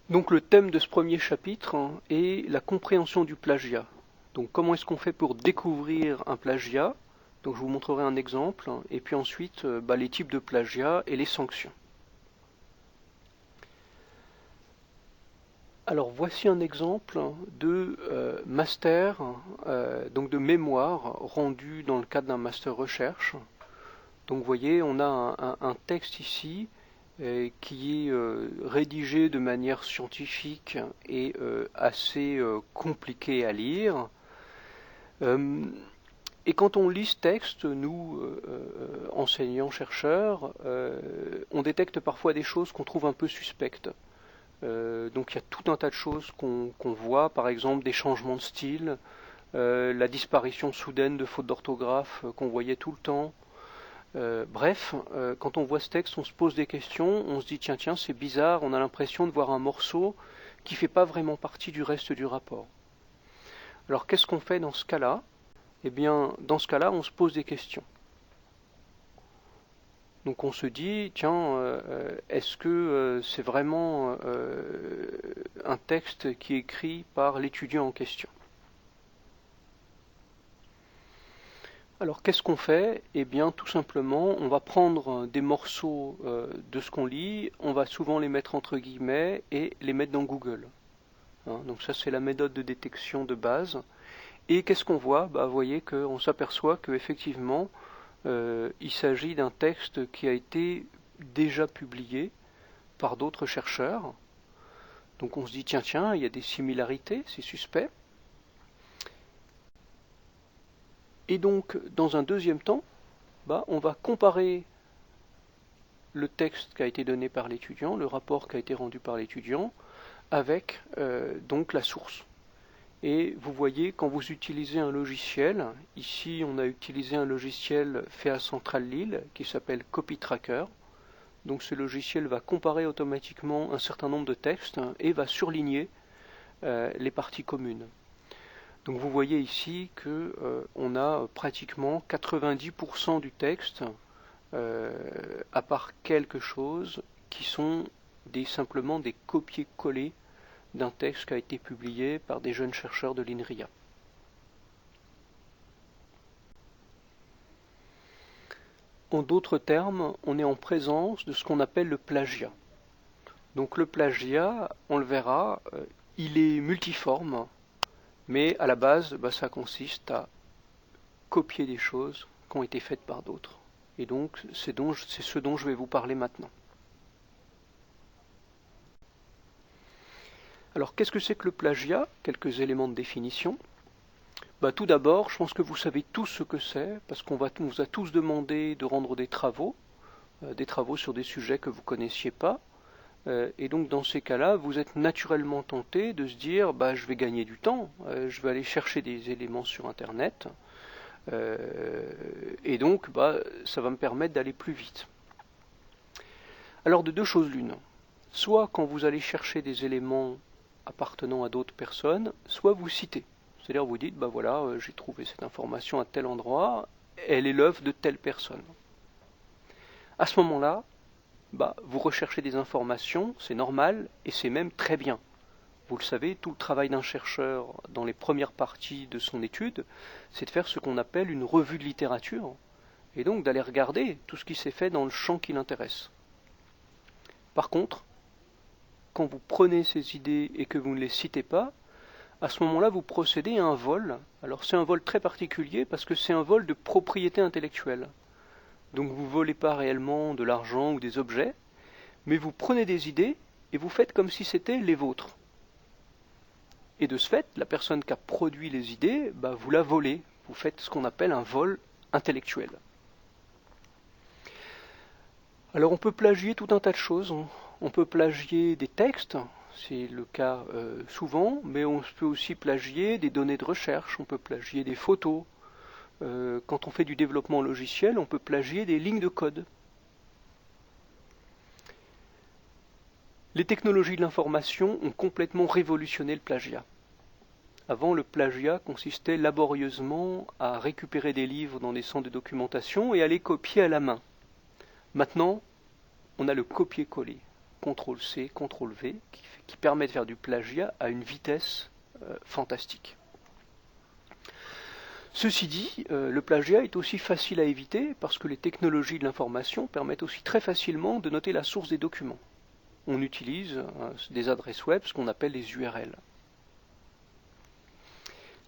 Donc le thème de ce premier chapitre est la compréhension du plagiat. Donc comment est-ce qu'on fait pour découvrir un plagiat? Donc je vous montrerai un exemple, et puis ensuite les types de plagiat et les sanctions. Alors voici un exemple de master, donc de mémoire rendu dans le cadre d'un master recherche. Donc vous voyez, on a un texte ici qui est rédigé de manière scientifique et assez compliqué à lire. Et quand on lit ce texte, nous, enseignants, chercheurs, on détecte parfois des choses qu'on trouve un peu suspectes. Donc il y a tout un tas de choses qu'on voit, par exemple des changements de style, la disparition soudaine de fautes d'orthographe qu'on voyait tout le temps. Bref, quand on voit ce texte, on se pose des questions, on se dit tiens, c'est bizarre, on a l'impression de voir un morceau qui ne fait pas vraiment partie du reste du rapport. Alors qu'est-ce qu'on fait dans ce cas-là? Eh bien, dans ce cas-là, on se pose des questions. Donc on se dit, tiens, est-ce que c'est vraiment un texte qui est écrit par l'étudiant en question? Alors qu'est-ce qu'on fait? Eh bien tout simplement, on va prendre des morceaux de ce qu'on lit, on va souvent les mettre entre guillemets et les mettre dans Google. Donc ça c'est la méthode de détection de base. Et qu'est-ce qu'on voit? Vous voyez qu'on s'aperçoit qu'effectivement, il s'agit d'un texte qui a été déjà publié par d'autres chercheurs. Donc on se dit tiens, il y a des similarités, c'est suspect. Et donc, dans un deuxième temps, on va comparer le texte qui a été donné par l'étudiant, le rapport qui a été rendu par l'étudiant, avec donc la source. Et vous voyez, quand vous utilisez un logiciel, ici on a utilisé un logiciel fait à Centrale Lille qui s'appelle CopyTracker. Donc ce logiciel va comparer automatiquement un certain nombre de textes et va surligner les parties communes. Donc vous voyez ici qu'on a pratiquement 90% du texte, à part quelque chose, qui sont simplement des copier-coller d'un texte qui a été publié par des jeunes chercheurs de l'INRIA. En d'autres termes, on est en présence de ce qu'on appelle le plagiat. Donc le plagiat, on le verra, il est multiforme, mais à la base, ça consiste à copier des choses qui ont été faites par d'autres. Et donc, c'est ce dont je vais vous parler maintenant. Alors, qu'est-ce que c'est que le plagiat? Quelques éléments de définition. Tout d'abord, je pense que vous savez tous ce que c'est, parce qu'on vous a tous demandé de rendre des travaux sur des sujets que vous ne connaissiez pas. Et donc dans ces cas-là, vous êtes naturellement tenté de se dire je vais gagner du temps, je vais aller chercher des éléments sur Internet, et donc ça va me permettre d'aller plus vite. Alors de deux choses l'une, soit quand vous allez chercher des éléments appartenant à d'autres personnes, soit vous citez. C'est-à-dire vous dites voilà, j'ai trouvé cette information à tel endroit, elle est l'œuvre de telle personne. À ce moment-là, vous recherchez des informations, c'est normal, et c'est même très bien. Vous le savez, tout le travail d'un chercheur dans les premières parties de son étude, c'est de faire ce qu'on appelle une revue de littérature, et donc d'aller regarder tout ce qui s'est fait dans le champ qui l'intéresse. Par contre, quand vous prenez ces idées et que vous ne les citez pas, à ce moment-là, vous procédez à un vol. Alors c'est un vol très particulier parce que c'est un vol de propriété intellectuelle. Donc vous ne volez pas réellement de l'argent ou des objets, mais vous prenez des idées et vous faites comme si c'était les vôtres. Et de ce fait, la personne qui a produit les idées, vous la volez. Vous faites ce qu'on appelle un vol intellectuel. Alors on peut plagier tout un tas de choses. On peut plagier des textes, c'est le cas souvent, mais on peut aussi plagier des données de recherche, on peut plagier des photos. Quand on fait du développement logiciel, on peut plagier des lignes de code. Les technologies de l'information ont complètement révolutionné le plagiat. Avant, le plagiat consistait laborieusement à récupérer des livres dans des centres de documentation et à les copier à la main. Maintenant, on a le copier-coller. CTRL-C, CTRL-V, qui permet de faire du plagiat à une vitesse fantastique. Ceci dit, le plagiat est aussi facile à éviter parce que les technologies de l'information permettent aussi très facilement de noter la source des documents. On utilise des adresses web, ce qu'on appelle les URL.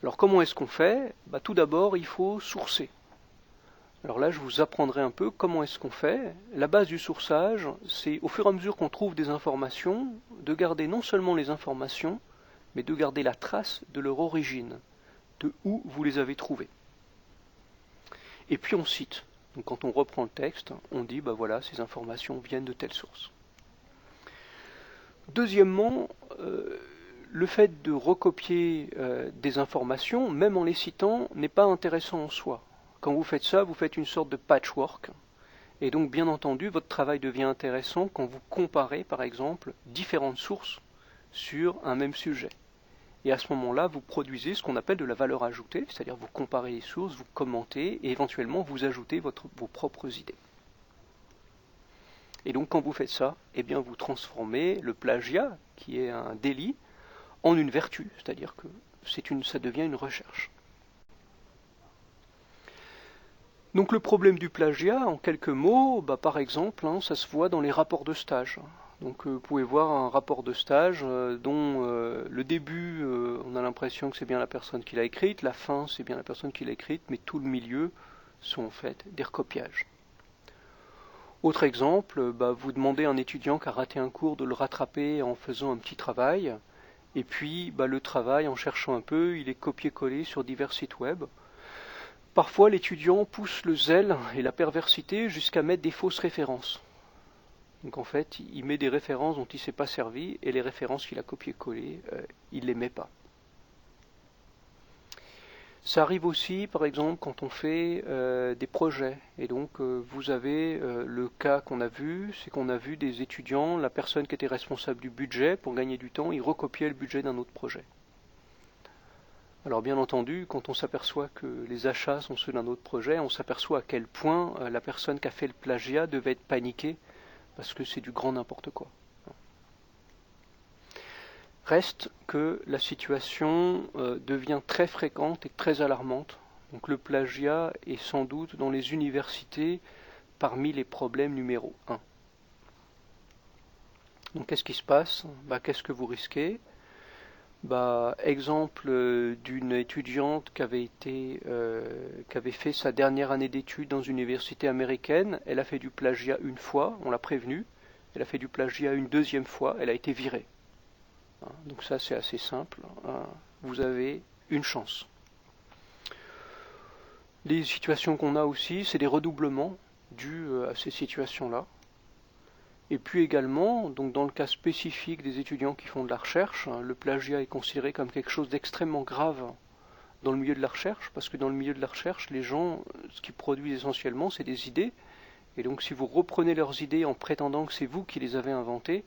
Alors comment est-ce qu'on fait? Tout d'abord, il faut sourcer. Alors là, je vous apprendrai un peu comment est-ce qu'on fait. La base du sourçage, c'est au fur et à mesure qu'on trouve des informations, de garder non seulement les informations, mais de garder la trace de leur origine, de où vous les avez trouvées. Et puis on cite. Donc quand on reprend le texte, on dit, voilà, ces informations viennent de telle source. Deuxièmement, le fait de recopier des informations, même en les citant, n'est pas intéressant en soi. Quand vous faites ça, vous faites une sorte de patchwork. Et donc, bien entendu, votre travail devient intéressant quand vous comparez, par exemple, différentes sources sur un même sujet. Et à ce moment-là, vous produisez ce qu'on appelle de la valeur ajoutée, c'est-à-dire vous comparez les sources, vous commentez et éventuellement vous ajoutez vos propres idées. Et donc, quand vous faites ça, vous transformez le plagiat, qui est un délit, en une vertu, c'est-à-dire que ça devient une recherche. Donc le problème du plagiat, en quelques mots, par exemple, ça se voit dans les rapports de stage. Donc vous pouvez voir un rapport de stage dont le début, on a l'impression que c'est bien la personne qui l'a écrite, la fin, c'est bien la personne qui l'a écrite, mais tout le milieu sont en fait des recopiages. Autre exemple, vous demandez à un étudiant qui a raté un cours de le rattraper en faisant un petit travail, et puis le travail, en cherchant un peu, il est copié-collé sur divers sites web. Parfois, l'étudiant pousse le zèle et la perversité jusqu'à mettre des fausses références. Donc en fait, il met des références dont il ne s'est pas servi, et les références qu'il a copiées-collées, il ne les met pas. Ça arrive aussi, par exemple, quand on fait des projets. Et donc, vous avez le cas qu'on a vu, c'est qu'on a vu des étudiants, la personne qui était responsable du budget, pour gagner du temps, il recopiait le budget d'un autre projet. Alors bien entendu, quand on s'aperçoit que les achats sont ceux d'un autre projet, on s'aperçoit à quel point la personne qui a fait le plagiat devait être paniquée, parce que c'est du grand n'importe quoi. Reste que la situation devient très fréquente et très alarmante. Donc le plagiat est sans doute dans les universités parmi les problèmes numéro 1. Donc qu'est-ce qui se passe? Qu'est-ce que vous risquez? Exemple d'une étudiante qui avait fait sa dernière année d'études dans une université américaine. Elle a fait du plagiat une fois, on l'a prévenue. Elle a fait du plagiat une deuxième fois, elle a été virée. Donc ça c'est assez simple. Vous avez une chance. Les situations qu'on a aussi, c'est des redoublements dus à ces situations-là. Et puis également, donc dans le cas spécifique des étudiants qui font de la recherche, le plagiat est considéré comme quelque chose d'extrêmement grave dans le milieu de la recherche, parce que dans le milieu de la recherche, les gens, ce qu'ils produisent essentiellement, c'est des idées. Et donc si vous reprenez leurs idées en prétendant que c'est vous qui les avez inventées,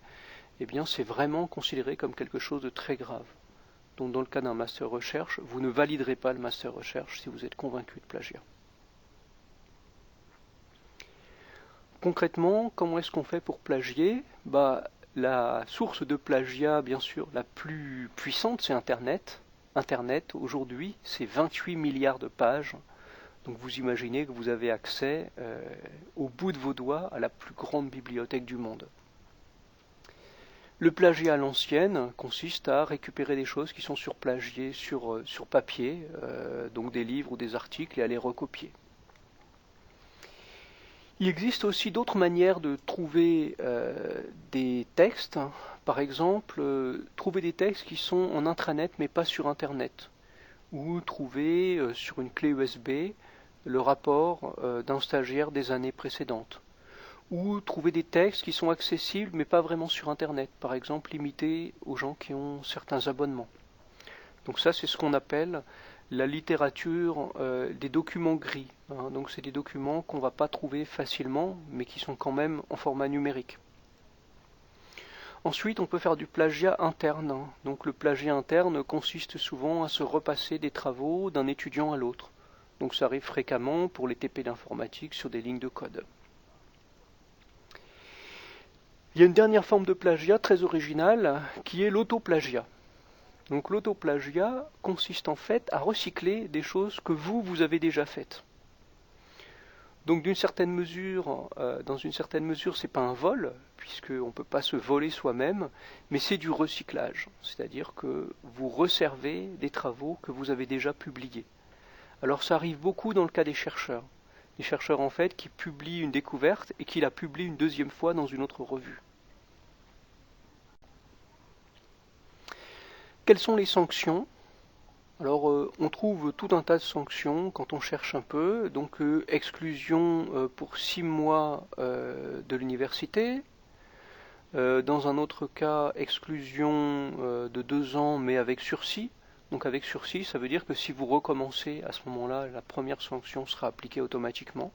c'est vraiment considéré comme quelque chose de très grave. Donc dans le cas d'un master recherche, vous ne validerez pas le master recherche si vous êtes convaincu de plagiat. Concrètement, comment est-ce qu'on fait pour plagier? La source de plagiat, bien sûr, la plus puissante, c'est Internet. Internet, aujourd'hui, c'est 28 milliards de pages. Donc vous imaginez que vous avez accès au bout de vos doigts à la plus grande bibliothèque du monde. Le plagiat à l'ancienne consiste à récupérer des choses qui sont surplagiées sur papier, donc des livres ou des articles, et à les recopier. Il existe aussi d'autres manières de trouver des textes. Par exemple, trouver des textes qui sont en intranet mais pas sur Internet. Ou trouver sur une clé USB le rapport d'un stagiaire des années précédentes. Ou trouver des textes qui sont accessibles mais pas vraiment sur Internet. Par exemple, limités aux gens qui ont certains abonnements. Donc ça, c'est ce qu'on appelle la littérature des documents gris. Donc c'est des documents qu'on ne va pas trouver facilement, mais qui sont quand même en format numérique. Ensuite, on peut faire du plagiat interne. Donc le plagiat interne consiste souvent à se repasser des travaux d'un étudiant à l'autre. Donc ça arrive fréquemment pour les TP d'informatique sur des lignes de code. Il y a une dernière forme de plagiat très originale qui est l'autoplagiat. Donc l'autoplagiat consiste en fait à recycler des choses que vous avez déjà faites. Donc dans une certaine mesure, c'est pas un vol, puisqu'on ne peut pas se voler soi-même, mais c'est du recyclage. C'est-à-dire que vous resservez des travaux que vous avez déjà publiés. Alors ça arrive beaucoup dans le cas des chercheurs. Les chercheurs en fait qui publient une découverte et qui la publient une deuxième fois dans une autre revue. Quelles sont les sanctions? Alors on trouve tout un tas de sanctions quand on cherche un peu, donc exclusion pour 6 mois de l'université, dans un autre cas exclusion de 2 ans mais avec sursis. Donc avec sursis, ça veut dire que si vous recommencez à ce moment-là, la première sanction sera appliquée automatiquement.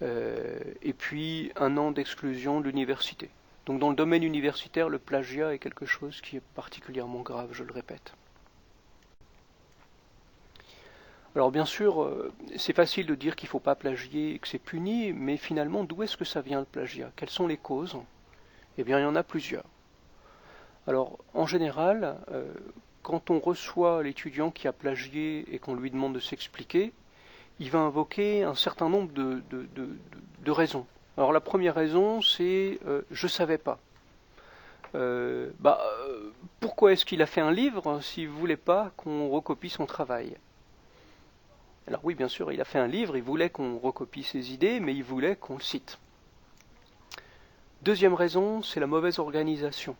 Et puis 1 an d'exclusion de l'université. Donc dans le domaine universitaire, le plagiat est quelque chose qui est particulièrement grave, je le répète. Alors bien sûr, c'est facile de dire qu'il ne faut pas plagier et que c'est puni, mais finalement, d'où est-ce que ça vient le plagiat? Quelles sont les causes? Eh bien, il y en a plusieurs. Alors, en général, quand on reçoit l'étudiant qui a plagié et qu'on lui demande de s'expliquer, il va invoquer un certain nombre de raisons. Alors la première raison, c'est je ne savais pas. Pourquoi est-ce qu'il a fait un livre s'il ne voulait pas qu'on recopie son travail? Alors oui, bien sûr, il a fait un livre, il voulait qu'on recopie ses idées, mais il voulait qu'on le cite. Deuxième raison, c'est la mauvaise organisation.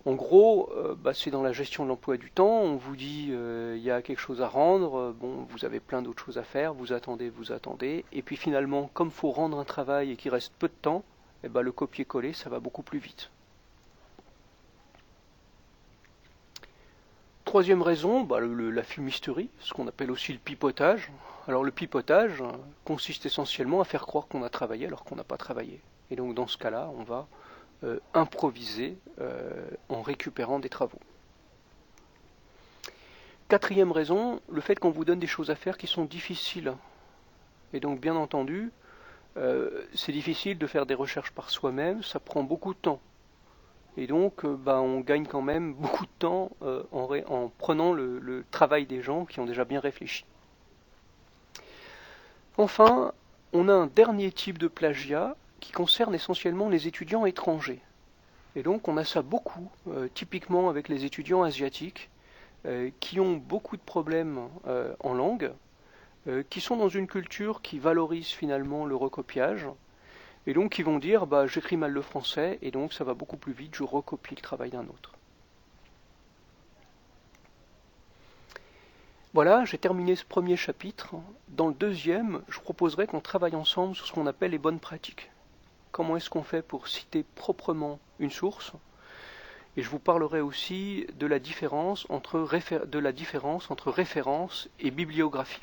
En gros, c'est dans la gestion de l'emploi du temps, on vous dit il y a quelque chose à rendre, vous avez plein d'autres choses à faire, vous attendez, et puis finalement, comme il faut rendre un travail et qu'il reste peu de temps, le copier-coller, ça va beaucoup plus vite. Troisième raison, la fumisterie, ce qu'on appelle aussi le pipotage. Alors le pipotage consiste essentiellement à faire croire qu'on a travaillé alors qu'on n'a pas travaillé. Et donc dans ce cas-là, on va improviser en récupérant des travaux. Quatrième raison, le fait qu'on vous donne des choses à faire qui sont difficiles. Et donc bien entendu, c'est difficile de faire des recherches par soi-même, ça prend beaucoup de temps. Et donc, on gagne quand même beaucoup de temps en prenant le travail des gens qui ont déjà bien réfléchi. Enfin, on a un dernier type de plagiat qui concerne essentiellement les étudiants étrangers. Et donc, on a ça beaucoup, typiquement avec les étudiants asiatiques, qui ont beaucoup de problèmes en langue, qui sont dans une culture qui valorise finalement le recopiage, et donc ils vont dire j'écris mal le français et donc ça va beaucoup plus vite, je recopie le travail d'un autre. Voilà, j'ai terminé ce premier chapitre. Dans le deuxième, je proposerai qu'on travaille ensemble sur ce qu'on appelle les bonnes pratiques. Comment est-ce qu'on fait pour citer proprement une source? Et je vous parlerai aussi de la différence entre référence et bibliographie.